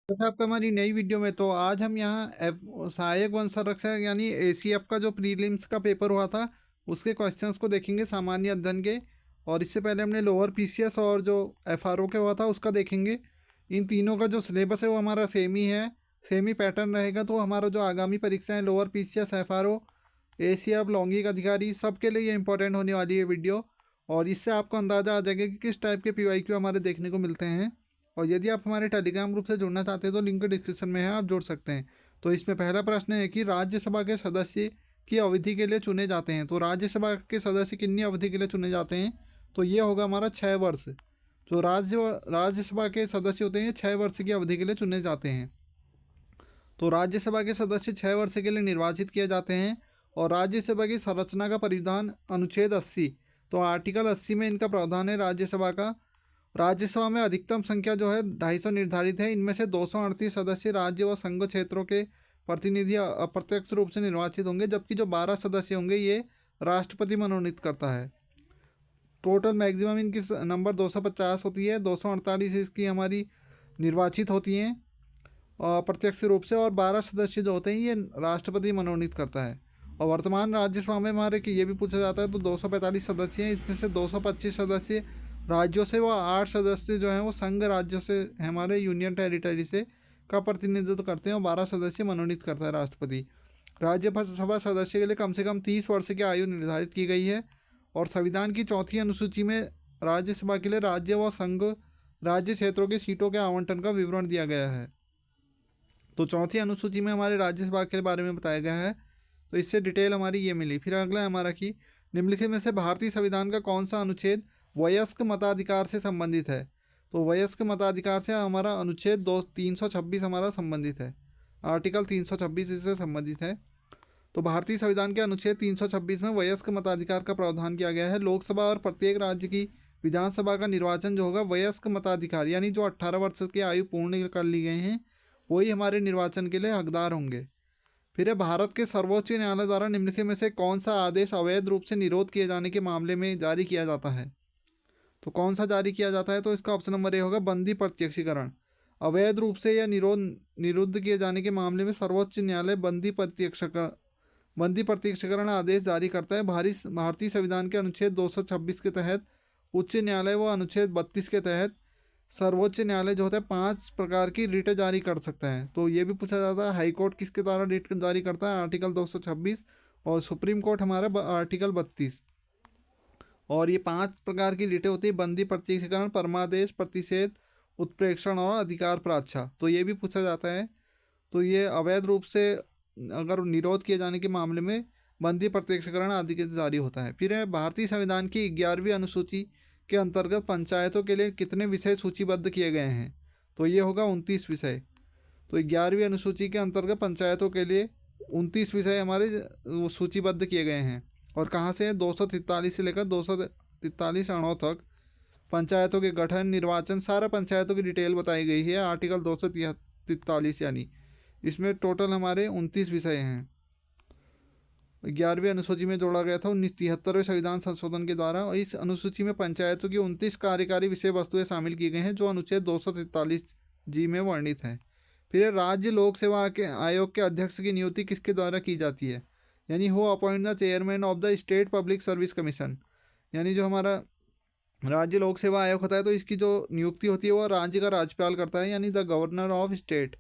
तो आपका हमारी नई वीडियो में। तो आज हम यहाँ सहायक वन संरक्षक यानी एसीएफ का जो प्रीलिम्स का पेपर हुआ था उसके क्वेश्चंस को देखेंगे, सामान्य अध्ययन के। और इससे पहले हमने लोअर पीसीएस और जो एफआरओ के हुआ था उसका देखेंगे। इन तीनों का जो सिलेबस है वो हमारा सेम ही है, सेम ही पैटर्न रहेगा। तो हमारा जो आगामी परीक्षाएं लोअर पीसीएस, एफआरओ, एसीएफ, लौंगिक अधिकारी, सबके लिए ये इंपॉर्टेंट होने वाली है वीडियो। और इससे आपको अंदाज़ा आ जाएगा कि किस टाइप के पीवाईक्यू हमारे देखने को मिलते हैं। और यदि आप हमारे टेलीग्राम ग्रुप से जुड़ना चाहते हैं तो लिंक डिस्क्रिप्शन में है, आप जुड़ सकते हैं। तो इसमें पहला प्रश्न है कि राज्यसभा के सदस्य की अवधि के लिए चुने जाते हैं। तो राज्यसभा के सदस्य कितनी अवधि के लिए चुने जाते हैं? तो ये होगा हमारा 6 वर्ष। जो राज्यसभा के सदस्य होते हैं 6 वर्ष की अवधि के लिए चुने जाते हैं। तो राज्यसभा के सदस्य 6 वर्ष के लिए निर्वाचित किए जाते हैं। और राज्यसभा की संरचना का परिविधान अनुच्छेद 80, तो आर्टिकल 80 में इनका प्रावधान है राज्यसभा का। राज्यसभा में अधिकतम संख्या जो है 250 निर्धारित है। इनमें से 238 सदस्य राज्य व संघ क्षेत्रों के प्रतिनिधि अप्रत्यक्ष रूप से निर्वाचित होंगे, जबकि जो 12 सदस्य होंगे ये राष्ट्रपति मनोनीत करता है। टोटल मैक्सिमम इनकी नंबर 250 होती है, 248 इसकी हमारी निर्वाचित होती हैं अप्रत्यक्ष रूप से, और 12 सदस्य जो होते हैं ये राष्ट्रपति मनोनीत करता है। और वर्तमान राज्यसभा में हमारे कि ये भी पूछा जाता है तो 245 सदस्य हैं। इसमें से 225 सदस्य राज्यों से व 8 सदस्य जो हैं वो संघ राज्यों से हमारे यूनियन टेरिटरी से का प्रतिनिधित्व करते हैं, और 12 सदस्य मनोनीत करता है राष्ट्रपति। राज्यसभा सदस्य के लिए कम से कम 30 वर्ष की आयु निर्धारित की गई है। और संविधान की 4वीं अनुसूची में राज्यसभा के लिए राज्य व संघ राज्य क्षेत्रों की सीटों के आवंटन का विवरण दिया गया है। तो 4वीं अनुसूची में हमारे राज्यसभा के बारे में बताया गया है। तो इससे डिटेल हमारी ये मिली। फिर अगला है हमारा कि निम्नलिखित में से भारतीय संविधान का कौन सा अनुच्छेद वयस्क मताधिकार से संबंधित है? तो वयस्क मताधिकार से हमारा अनुच्छेद 326 हमारा संबंधित है, आर्टिकल 326 इससे संबंधित है। तो भारतीय संविधान के अनुच्छेद 326 में वयस्क मताधिकार का प्रावधान किया गया है। लोकसभा और प्रत्येक राज्य की विधानसभा का निर्वाचन जो होगा वयस्क मताधिकार यानी जो 18 वर्ष की आयु पूर्ण कर ली गए हैं वही हमारे निर्वाचन के लिए हकदार होंगे। फिर है भारत के सर्वोच्च न्यायालय द्वारा निम्नलिखित में से कौन सा आदेश अवैध रूप से निरोध किए जाने के मामले में जारी किया जाता है? तो कौन सा जारी किया जाता है? तो इसका ऑप्शन नंबर ए होगा बंदी प्रत्यक्षीकरण। अवैध रूप से या निरुद्ध किए जाने के मामले में सर्वोच्च न्यायालय बंदी प्रत्यक्षीकरण आदेश जारी करता है। भारतीय संविधान के अनुच्छेद 226 के तहत उच्च न्यायालय व अनुच्छेद 32 के तहत सर्वोच्च न्यायालय जो होता है 5 प्रकार की रिटें जारी कर सकता है। तो ये भी पूछा जाता है हाई कोर्ट किसके द्वारा रिट जारी करता है? आर्टिकल 226। और सुप्रीम कोर्ट हमारा आर्टिकल 32। और ये 5 प्रकार की रिटें होती है: बंदी प्रत्यक्षीकरण, परमादेश, प्रतिषेध, उत्प्रेक्षण और अधिकार प्राक्षा। तो ये भी पूछा जाता है। तो ये अवैध रूप से अगर निरोध किए जाने के मामले में बंदी प्रत्यक्षीकरण आदि के जारी होता है। फिर है भारतीय संविधान की 11वीं अनुसूची के अंतर्गत पंचायतों के लिए कितने विषय सूचीबद्ध किए गए हैं? तो ये होगा 29 विषय। तो 11वीं अनुसूची के अंतर्गत पंचायतों के लिए 29 विषय हमारे सूचीबद्ध किए गए हैं। और कहाँ से? 243 से लेकर 243 अणों तक पंचायतों के गठन, निर्वाचन, सारा पंचायतों की डिटेल बताई गई है आर्टिकल 243 यानी। इसमें टोटल हमारे 29 विषय हैं। 11वीं अनुसूची में जोड़ा गया था 1973वें संविधान संशोधन के द्वारा। और इस अनुसूची में पंचायतों की 29 कार्यकारी विषय वस्तुएं शामिल की गई हैं जो अनुच्छेद 243 में वर्णित है। फिर राज्य लोक सेवा के आयोग के अध्यक्ष की नियुक्ति किसके द्वारा की जाती है? यानी who appoint the chairman of the state public service commission. यानी जो हमारा राज्य लोक सेवा आयोग होता है तो इसकी जो नियुक्ति होती है वो राज्य का राज्यपाल करता है, यानी द गवर्नर ऑफ स्टेट।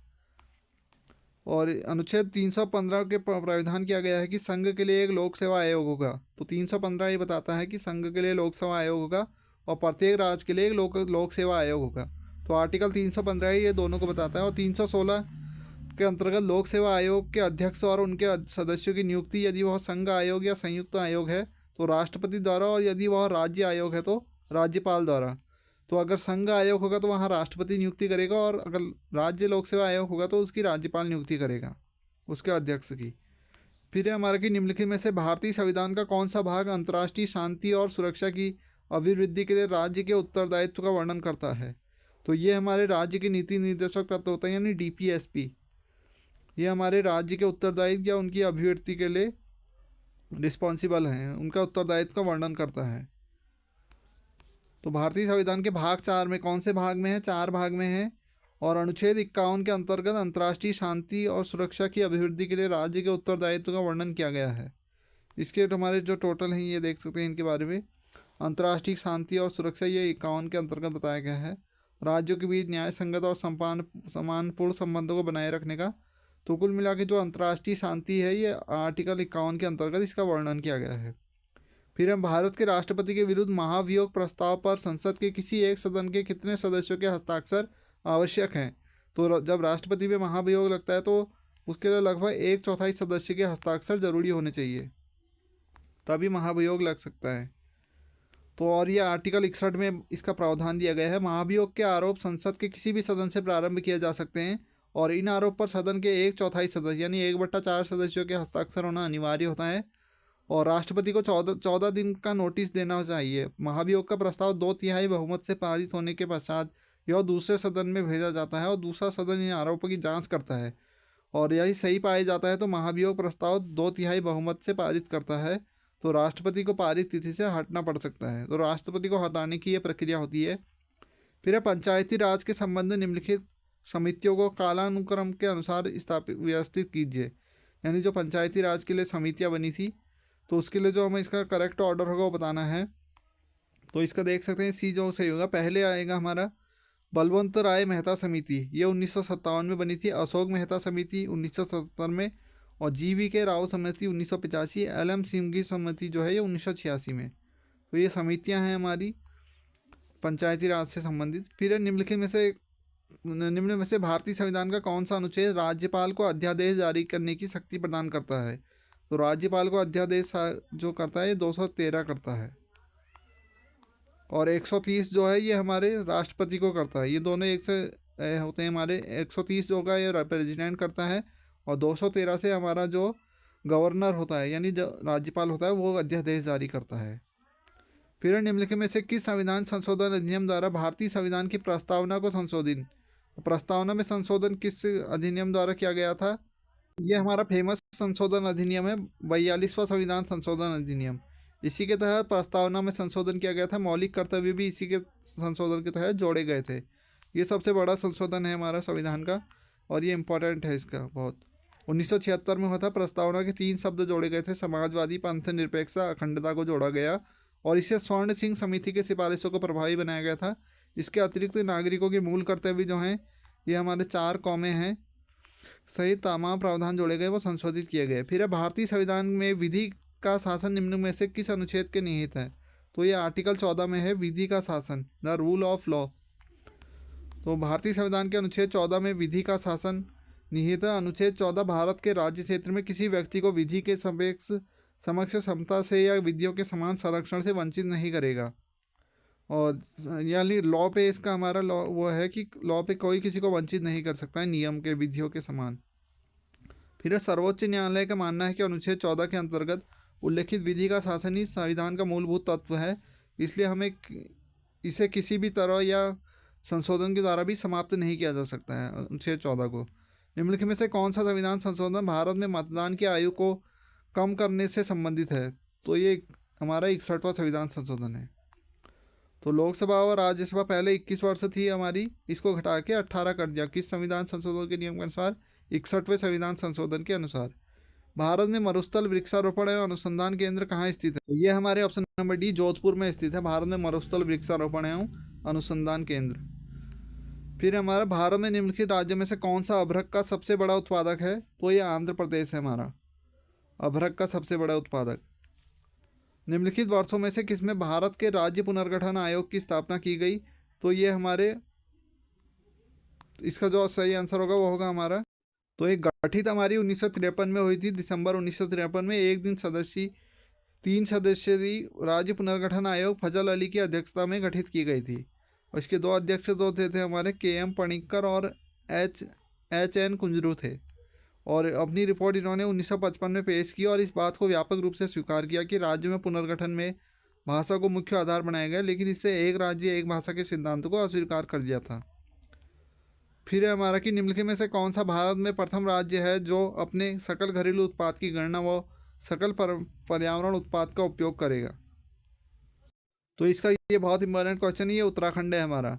और अनुच्छेद 315 के प्रावधान किया गया है कि संघ के लिए एक लोक सेवा आयोग होगा। तो 315 ये बताता है कि संघ के लिए लोक सेवा आयोग होगा और प्रत्येक राज्य के लिए एक लोक सेवा आयोग होगा। तो आर्टिकल 315 ये दोनों को बताता है। और 316 के अंतर्गत लोक सेवा आयोग के अध्यक्ष और उनके सदस्यों की नियुक्ति यदि वह संघ आयोग या संयुक्त आयोग है तो राष्ट्रपति द्वारा, और यदि वह राज्य आयोग है तो राज्यपाल द्वारा। तो अगर संघ आयोग होगा तो वहाँ राष्ट्रपति नियुक्ति करेगा, और अगर राज्य लोक सेवा आयोग होगा तो उसकी राज्यपाल नियुक्ति करेगा उसके अध्यक्ष की। फिर है हमारा कि निम्नलिखित में से भारतीय संविधान का कौन सा भाग अंतर्राष्ट्रीय शांति और सुरक्षा की अभिवृद्धि के लिए राज्य के उत्तरदायित्व का वर्णन करता है? तो ये हमारे राज्य के नीति निर्देशक तत्व होते हैं, यानी DPSP। ये हमारे राज्य के उत्तरदायित्व या उनकी अभिवृद्धि के लिए रिस्पॉन्सिबल हैं, उनका उत्तरदायित्व का वर्णन करता है। तो भारतीय संविधान के भाग 4 में कौन से भाग में है? 4 भाग में है। और अनुच्छेद 51 के अंतर्गत अंतर्राष्ट्रीय शांति और सुरक्षा की अभिवृद्धि के लिए राज्य के उत्तरदायित्व का वर्णन किया गया है। इसके हमारे जो टोटल हैं ये देख सकते हैं इनके बारे में। अंतर्राष्ट्रीय शांति और सुरक्षा ये 51 के अंतर्गत बताया गया है। राज्यों के बीच न्याय संगत और सम्मानपूर्ण संबंधों को बनाए रखने का। तो कुल मिला के जो अंतर्राष्ट्रीय शांति है ये आर्टिकल 51 के अंतर्गत इसका वर्णन किया गया है। फिर हम भारत के राष्ट्रपति के विरुद्ध महाभियोग प्रस्ताव पर संसद के किसी एक सदन के कितने सदस्यों के हस्ताक्षर आवश्यक हैं। तो जब राष्ट्रपति पे महाभियोग लगता है तो उसके लिए लगभग 1/4 सदस्य के हस्ताक्षर जरूरी होने चाहिए, तभी महाभियोग लग सकता है। तो और ये आर्टिकल 61 में इसका प्रावधान दिया गया है। महाभियोग के आरोप संसद के किसी भी सदन से प्रारंभ किए जा सकते हैं और इन आरोप पर सदन के 1/4 सदस्य यानी 1/4 सदस्यों के हस्ताक्षर होना अनिवार्य होता है और राष्ट्रपति को 14 दिन का नोटिस देना चाहिए। महाभियोग का प्रस्ताव 2/3 बहुमत से पारित होने के पश्चात यह दूसरे सदन में भेजा जाता है और दूसरा सदन इन आरोपों की जांच करता है और यही सही पाया जाता है तो महाभियोग प्रस्ताव 2/3 बहुमत से पारित करता है तो राष्ट्रपति को पारित तिथि से हटना पड़ सकता है। तो राष्ट्रपति को हटाने की यह प्रक्रिया होती है। फिर है पंचायती राज के संबंध निम्नलिखित समितियों को कालानुक्रम के अनुसार व्यवस्थित कीजिए। यानी जो पंचायती राज के लिए समितियाँ बनी थी तो उसके लिए जो हमें इसका करेक्ट ऑर्डर होगा वो बताना है। तो इसका देख सकते हैं सी जो सही होगा। पहले आएगा हमारा बलवंत राय मेहता समिति, ये 1957 में बनी थी। अशोक मेहता समिति 1977 में और GV.K. राव समिति 1985। LM सिंघी समिति जो है ये 1986 में। तो ये समितियां हैं हमारी पंचायती राज से संबंधित। फिर निम्न में से भारतीय संविधान का कौन सा अनुच्छेद राज्यपाल को अध्यादेश जारी करने की शक्ति प्रदान करता है। तो राज्यपाल को अध्यादेश जो करता है ये 213 करता है और 130 जो है ये हमारे राष्ट्रपति को करता है। ये दोनों एक से होते हैं हमारे। 130 जो का ये प्रेसिडेंट करता है और 213 से हमारा जो गवर्नर होता है यानी जो राज्यपाल होता है वो अध्यादेश जारी करता है। फिर निम्नलिखित में से किस संविधान संशोधन अधिनियम द्वारा भारतीय संविधान की प्रस्तावना को संशोधित, प्रस्तावना में संशोधन किस अधिनियम द्वारा किया गया था। ये हमारा फेमस संशोधन अधिनियम है 42वां संविधान संशोधन अधिनियम। इसी के तहत प्रस्तावना में संशोधन किया गया था। मौलिक कर्तव्य भी इसी के संशोधन के तहत जोड़े गए थे। ये सबसे बड़ा संशोधन है हमारा संविधान का और ये इम्पोर्टेंट है इसका बहुत। 1976 में हुआ था। प्रस्तावना के 3 शब्द जोड़े गए थे, समाजवादी, पंथ निरपेक्षता, अखंडता को जोड़ा गया और इसे स्वर्ण सिंह समिति के सिफारिशों को प्रभावी बनाया गया था। इसके अतिरिक्त नागरिकों के मूल कर्तव्य जो हैं ये हमारे 4 कौमें हैं सहित तमाम प्रावधान जोड़े गए वो संशोधित किए गए। फिर भारतीय संविधान में विधि का शासन निम्न में से किस अनुच्छेद के निहित है। तो ये आर्टिकल 14 में है, विधि का शासन, द रूल ऑफ लॉ। तो भारतीय संविधान के अनुच्छेद 14 में विधि का शासन निहित है। अनुच्छेद 14 भारत के राज्य क्षेत्र में किसी व्यक्ति को विधि के समक्ष समता से या विधियों के समान संरक्षण से वंचित नहीं करेगा। और यानी लॉ पे इसका हमारा लॉ वो है कि लॉ पे कोई किसी को वंचित नहीं कर सकता है नियम के विधियों के समान। फिर सर्वोच्च न्यायालय का मानना है कि अनुच्छेद 14 के अंतर्गत उल्लेखित विधि का शासन ही संविधान का मूलभूत तत्व है, इसलिए हमें इसे किसी भी तरह या संशोधन के द्वारा भी समाप्त नहीं किया जा सकता है अनुच्छेद 14 को। निम्नलिखित में से कौन सा संविधान संशोधन भारत में मतदान की आयु को कम करने से संबंधित है। तो ये हमारा 61वां संविधान संशोधन है। तो लोकसभा और राज्यसभा पहले 21 वर्ष थी हमारी, इसको घटा के 18 कर दिया। किस संविधान संशोधन के नियम के अनुसार, 61वें संविधान संशोधन के अनुसार। भारत में मरुस्थल वृक्षारोपण एवं अनुसंधान केंद्र कहाँ स्थित है। तो ये हमारे ऑप्शन नंबर डी जोधपुर में स्थित है। भारत में मरुस्थल वृक्षारोपण एवं अनुसंधान केंद्र। फिर हमारा भारत में निम्नलिखित राज्यों में से कौन सा अभ्रक का सबसे बड़ा उत्पादक है। तो ये आंध्र प्रदेश है हमारा अभ्रक का सबसे बड़ा उत्पादक। निम्नलिखित वर्षों में से किसमें भारत के राज्य पुनर्गठन आयोग की स्थापना की गई। तो ये हमारे इसका जो सही आंसर होगा वो होगा हमारा, तो एक गठित हमारी 1953 में हुई थी। दिसंबर 1953 में 3 सदस्यीय राज्य पुनर्गठन आयोग फजल अली की अध्यक्षता में गठित की गई थी और इसके 2 अध्यक्ष थे हमारे KM पणिक्कर और HN कुंजरू थे। और अपनी रिपोर्ट इन्होंने 1955 में पेश की और इस बात को व्यापक रूप से स्वीकार किया कि राज्य में पुनर्गठन में भाषा को मुख्य आधार बनाया गया, लेकिन इससे एक राज्य एक भाषा के सिद्धांत को अस्वीकार कर दिया था। फिर हमारा कि निम्नलिखित में से कौन सा भारत में प्रथम राज्य है जो अपने सकल घरेलू उत्पाद की गणना व सकल पर्यावरण उत्पाद का उपयोग करेगा। तो इसका ये बहुत इंपॉर्टेंट क्वेश्चन है, ये उत्तराखंड है हमारा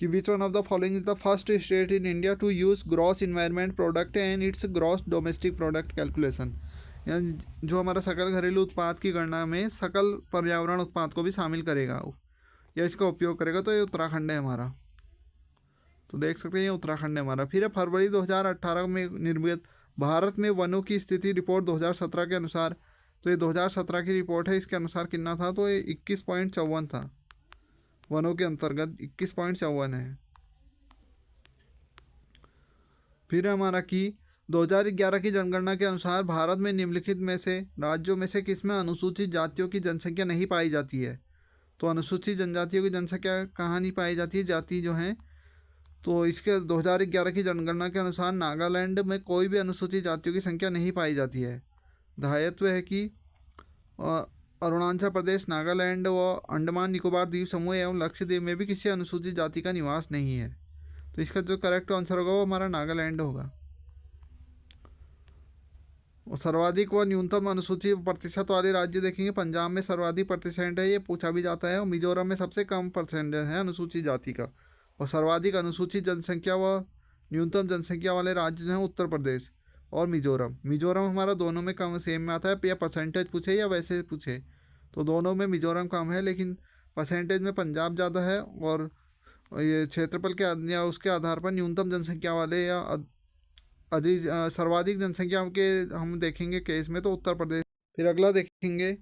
कि which one of the following is the first state in India to use gross environment product and its gross domestic product calculation, यानी जो हमारा सकल घरेलू उत्पाद की गणना में सकल पर्यावरण उत्पाद को भी शामिल करेगा या इसका उपयोग करेगा, तो ये उत्तराखंड है हमारा। तो देख सकते हैं ये उत्तराखंड है हमारा। फिर फरवरी 2018 में निर्मित भारत में वनों की स्थिति रिपोर्ट 2017 के अनुसार, तो ये 2017 की रिपोर्ट है, इसके अनुसार कितना था, तो ये 21.54 था, वनों के अंतर्गत 21.54 है। फिर हमारा कि 2011 की जनगणना के अनुसार भारत में निम्नलिखित में से राज्यों में से किसमें अनुसूचित जातियों की जनसंख्या नहीं पाई जाती है। तो अनुसूचित जनजातियों की जनसंख्या कहाँ नहीं पाई जाती है, जाति जो हैं, तो इसके 2011 की जनगणना के अनुसार नागालैंड में कोई भी अनुसूचित जातियों की संख्या नहीं पाई जाती है। दायित्व है कि अरुणाचल प्रदेश, नागालैंड व अंडमान निकोबार द्वीप समूह एवं लक्षद्वीप में भी किसी अनुसूचित जाति का निवास नहीं है। तो इसका जो करेक्ट आंसर होगा वो हमारा नागालैंड होगा। और सर्वाधिक व न्यूनतम अनुसूचित प्रतिशत वाले राज्य देखेंगे, पंजाब में सर्वाधिक प्रतिशत है, ये पूछा भी जाता है, और मिजोरम में सबसे कम परसेंटेज है अनुसूचित जाति का। और सर्वाधिक अनुसूचित जनसंख्या व न्यूनतम जनसंख्या वाले राज्य जो हैं उत्तर प्रदेश और मिजोरम। मिजोरम हमारा दोनों में कम सेम में आता है, या परसेंटेज पूछे या वैसे पूछे तो दोनों में मिजोरम कम है, लेकिन परसेंटेज में पंजाब ज़्यादा है, और ये क्षेत्रफल के या उसके आधार पर न्यूनतम जनसंख्या वाले या अधिक सर्वाधिक जनसंख्या के हम देखेंगे केस में तो उत्तर प्रदेश। फिर अगला देखेंगे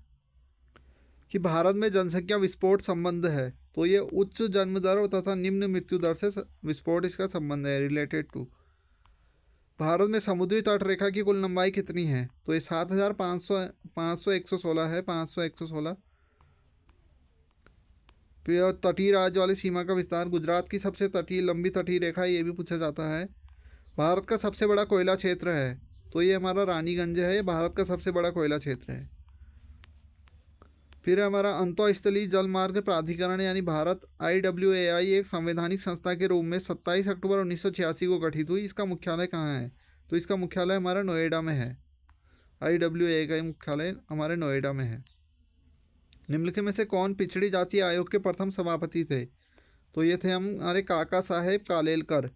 कि भारत में जनसंख्या विस्फोट संबंध है, तो ये उच्च जन्म दर तथा निम्न मृत्यु दर से विस्फोट इसका संबंध है, रिलेटेड टू। भारत में समुद्री तट रेखा की कुल लंबाई कितनी है, तो ये 7,500 है, 500 फिर तटीय राज्य वाली सीमा का विस्तार, गुजरात की सबसे लंबी तटीय रेखा, ये भी पूछा जाता है। भारत का सबसे बड़ा कोयला क्षेत्र है, तो ये हमारा रानीगंज है, ये भारत का सबसे बड़ा कोयला क्षेत्र है। फिर हमारा अंतःस्थलीय जल मार्ग प्राधिकरण यानी भारत IWAI एक संवैधानिक संस्था के रूप में 27 अक्टूबर 1986 को गठित हुई। इसका मुख्यालय कहाँ है, तो इसका मुख्यालय हमारा नोएडा में है। IWAI का मुख्यालय हमारे नोएडा में है। निम्नलिखित में से कौन पिछड़ी जाति आयोग के प्रथम सभापति थे, तो ये थे हमारे काका साहेब कालेलकर,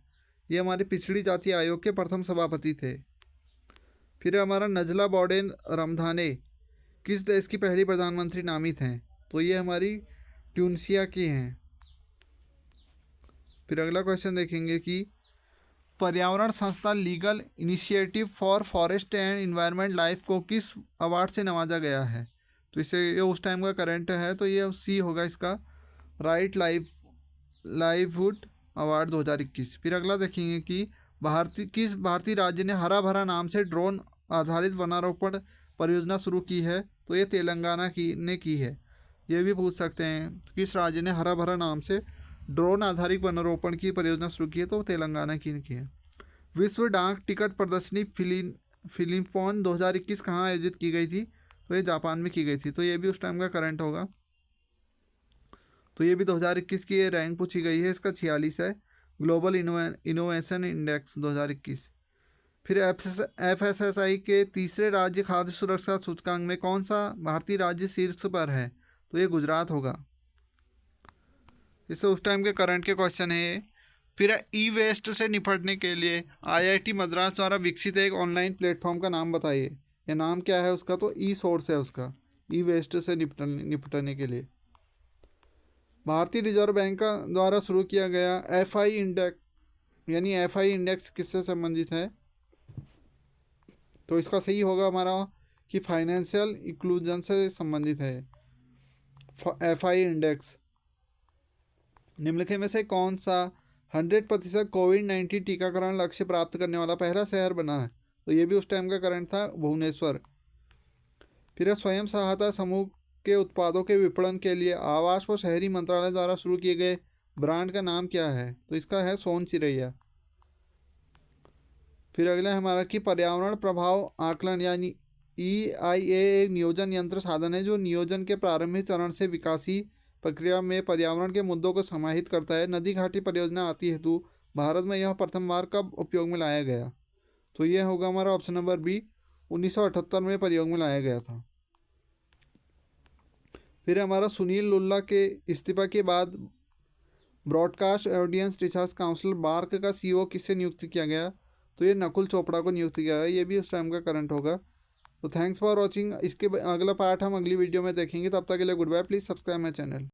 ये हमारे पिछड़ी जाति आयोग के प्रथम सभापति थे। फिर हमारा नजला बोर्डेन रमधाने किस देश की पहली प्रधानमंत्री नामित हैं, तो ये हमारी ट्यूनिसिया की हैं। फिर अगला क्वेश्चन देखेंगे कि पर्यावरण संस्था legal initiative for forest and environment life को किस अवार्ड से नवाजा गया है, तो इसे ये उस टाइम का करंट है, तो ये सी होगा इसका, राइट लाइवहुड अवार्ड 2021। फिर अगला देखेंगे कि किस भारतीय राज्य ने हरा भरा नाम से ड्रोन आधारित वनारोपण परियोजना शुरू की है, तो ये तेलंगाना ने की है। ये भी पूछ सकते हैं किस राज्य ने हरा भरा नाम से ड्रोन आधारित वनारोपण की परियोजना शुरू की है, तो तेलंगाना की है। विश्व डाक टिकट प्रदर्शनी फिल्मफॉन 2021 कहाँ आयोजित की गई थी, तो ये जापान में की गई थी, तो ये भी उस टाइम का करंट होगा। तो ये भी 2021 की ये रैंक पूछी गई है, इसका 46 है, ग्लोबल इनोवेशन इंडेक्स 2021। फिर FSSAI के तीसरे राज्य खाद्य सुरक्षा सूचकांक में कौन सा भारतीय राज्य शीर्ष पर है, तो ये गुजरात होगा। इससे उस टाइम के करंट के क्वेश्चन है ये। फिर ई वेस्ट से निपटने के लिए IIT मद्रास द्वारा विकसित एक ऑनलाइन प्लेटफॉर्म का नाम बताइए, ये नाम क्या है उसका, तो ई-सोर्स है उसका, ई वेस्ट से निपटने के लिए। भारतीय रिजर्व बैंक का द्वारा शुरू किया गया FI इंडेक्स यानी FI इंडेक्स किससे संबंधित है, तो इसका सही होगा हमारा कि फाइनेंशियल इंक्लूजन से संबंधित है FI इंडेक्स। निम्नलिखित में से कौन सा 100% कोविड-19 टीकाकरण लक्ष्य प्राप्त करने वाला पहला शहर बना है, तो ये भी उस टाइम का करंट था, भुवनेश्वर। फिर स्वयं सहायता समूह के उत्पादों के विपणन के लिए आवास व शहरी मंत्रालय द्वारा शुरू किए गए ब्रांड का नाम क्या है, तो इसका है सोन चिरैया। फिर अगला हमारा कि पर्यावरण प्रभाव आकलन यानी EIA एक नियोजन यंत्र साधन है जो नियोजन के प्रारंभिक चरण से विकासी प्रक्रिया में पर्यावरण के मुद्दों को समाहित करता है। नदी घाटी परियोजना आती हेतु भारत में यह प्रथम बार कब उपयोग में लाया गया, तो यह होगा हमारा ऑप्शन नंबर बी, 1978 में प्रयोग में लाया गया था। फिर हमारा सुनील लुल्ला के इस्तीफा के बाद broadcast audience research council BARC का सीईओ किससे नियुक्त किया गया? तो ये नकुल चोपड़ा को नियुक्त किया गया, ये भी उस टाइम का करंट होगा। तो थैंक्स फॉर वॉचिंग। इसके अगला पार्ट हम अगली वीडियो में देखेंगे, तब तक के लिए goodbye. Please subscribe my channel.